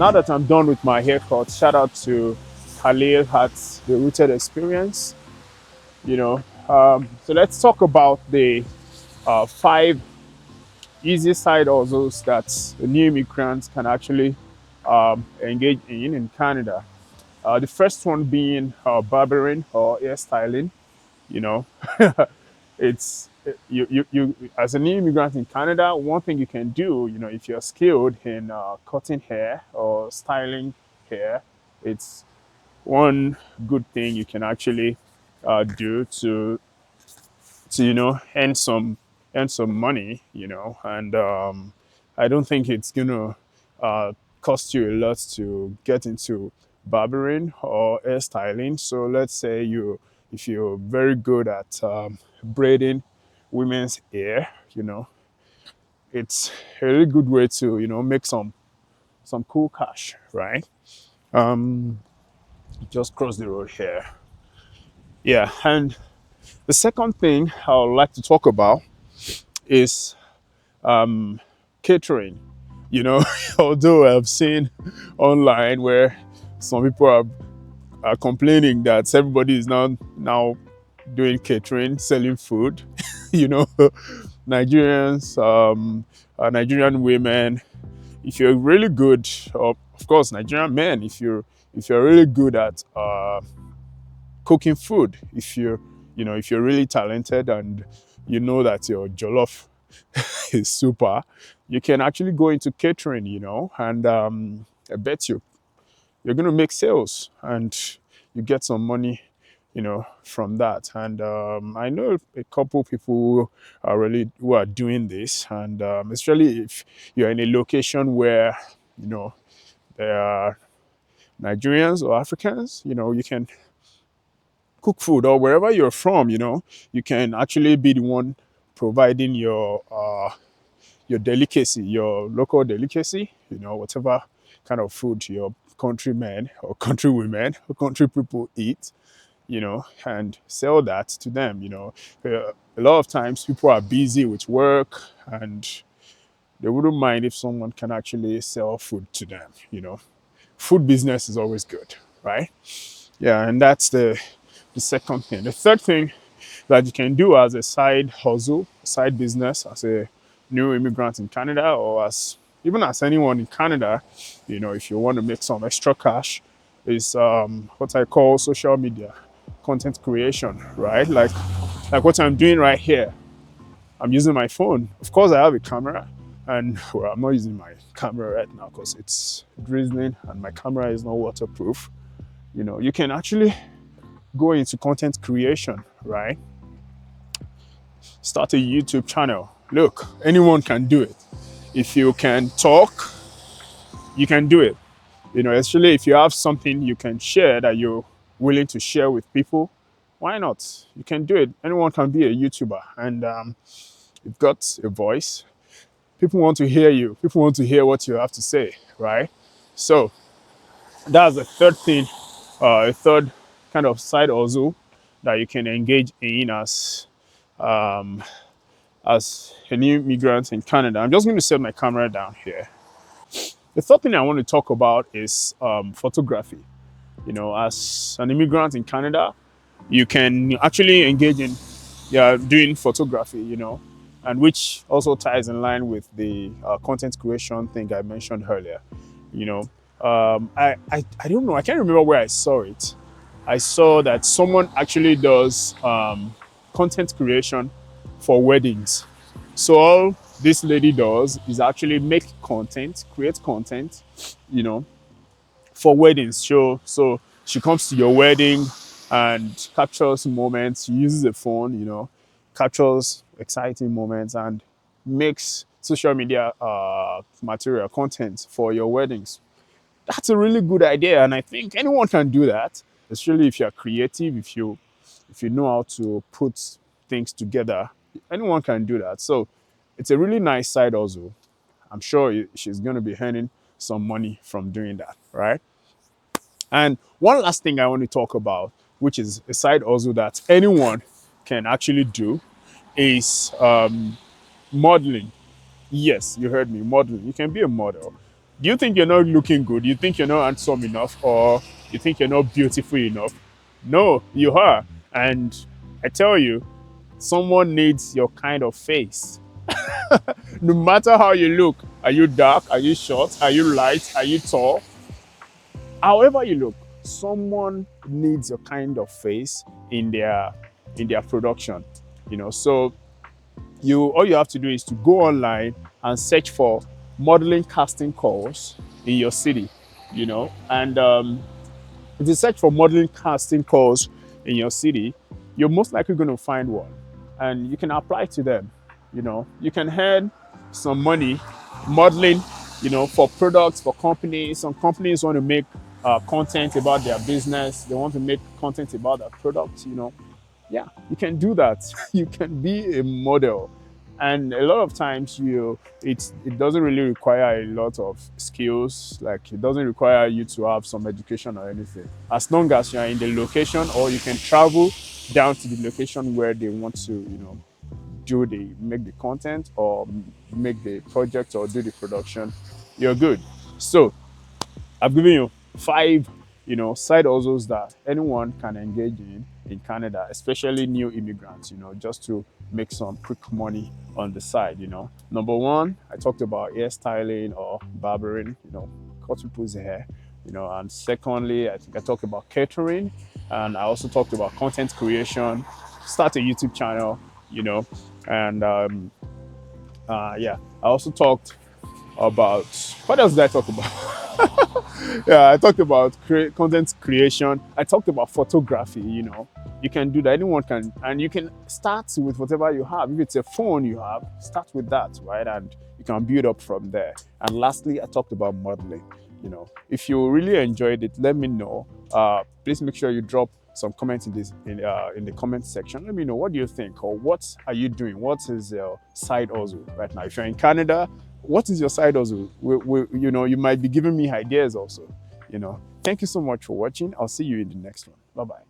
now that I'm done with my haircut, shout out to Khalil at the Rooted Experience. So let's talk about the five easy side hustles that new immigrants can actually engage in Canada. The first one being barbering or hairstyling. You know, it's you as a new immigrant in Canada. One thing you can do, if you're skilled in cutting hair or styling hair, it's one good thing you can actually do to earn some money, and I don't think it's gonna cost you a lot to get into barbering or hairstyling. So let's say if you're very good at braiding women's hair, it's a really good way to make some cool cash, right? um just cross the road here. Yeah. And the second thing I would like to talk about is catering. Although I've seen online where some people are complaining that everybody is now doing catering, selling food. you know, Nigerians, Nigerian women. If you're really good, or of course Nigerian men, if you're really good at cooking food, if you're really talented and you know that your jollof is super, you can actually go into catering, and I bet you're going to make sales and you get some money, from that. And I know a couple people who are doing this, and especially if you're in a location where, there are Nigerians or Africans, you can cook food, or wherever you're from, you can actually be the one providing your delicacy, your local delicacy, whatever kind of food your countrymen or countrywomen or country people eat, and sell that to them. A lot of times people are busy with work and they wouldn't mind if someone can actually sell food to them. Food business is always good, right? Yeah, and that's the second thing. The third thing that you can do as a side hustle, side business, as a new immigrant in Canada, or even as anyone in Canada, if you want to make some extra cash, is what I call social media content creation, right? Like what I'm doing right here. I'm using my phone. Of course, I have a camera, and well, I'm not using my camera right now because it's drizzling and my camera is not waterproof. You can actually go into content creation, right? Start a YouTube channel. Look, anyone can do it. If you can talk, you can do it. Especially if you have something you can share that you're willing to share with people, why not? You can do it. Anyone can be a YouTuber, and you've got a voice. People want to hear you. People want to hear what you have to say, right? So that's the third thing, a third kind of side hustle that you can engage in um, as a new immigrant in Canada. I'm just going to set my camera down here. The third thing I want to talk about is photography. As an immigrant in Canada, you can actually engage in doing photography, and which also ties in line with the content creation thing I mentioned earlier. You know, I don't know, I can't remember where I saw it. I saw that someone actually does content creation for weddings. So all this lady does is actually make content, create content, you know, for weddings. So she comes to your wedding and captures moments. She uses a phone, captures exciting moments and makes social media material content for your weddings. That's a really good idea, and I think anyone can do that. Especially if you're creative, if you know how to put things together, anyone can do that. So it's a really nice side hustle. I'm sure she's going to be earning some money from doing that, right? And one last thing I want to talk about, which is a side hustle that anyone can actually do, is modeling. Yes, you heard me, modeling. You can be a model. Do you think you're not looking good? You think you're not handsome enough, or you think you're not beautiful enough? No, you are. And I tell you, someone needs your kind of face. No matter how you look, are you dark? Are you short? Are you light? Are you tall? However you look, someone needs your kind of face in their production. So you all you have to do is to go online and search for modeling casting calls in your city. And if you search for modeling casting calls in your city, you're most likely going to find one, and you can apply to them. You can earn some money modeling, for products, for companies. Some companies want to make content about their business. They want to make content about their product. Yeah, you can do that. You can be a model, and a lot of times it doesn't really require a lot of skills. Like, it doesn't require you to have some education or anything, as long as you're in the location, or you can travel down to the location where they want to make the content, or make the project, or do the production. You're good. So I've given you five, side hustles that anyone can engage in Canada, especially new immigrants, just to make some quick money on the side. Number one, I talked about hairstyling or barbering, cut people's hair, and secondly, I think I talked about catering, and I also talked about content creation, start a YouTube channel, and yeah, I also talked about, what else did I talk about? Yeah, I talked about content creation. I talked about photography. You can do that. Anyone can, and you can start with whatever you have. If it's a phone you have, start with that, right? And you can build up from there. And lastly, I talked about modeling. If you really enjoyed it, let me know. Please make sure you drop some comments in the comment section. Let me know, what do you think, or what are you doing? What is your side hustle right now? If you're in Canada, what is your side hustle? You might be giving me ideas also. Thank you so much for watching. I'll see you in the next one. Bye bye.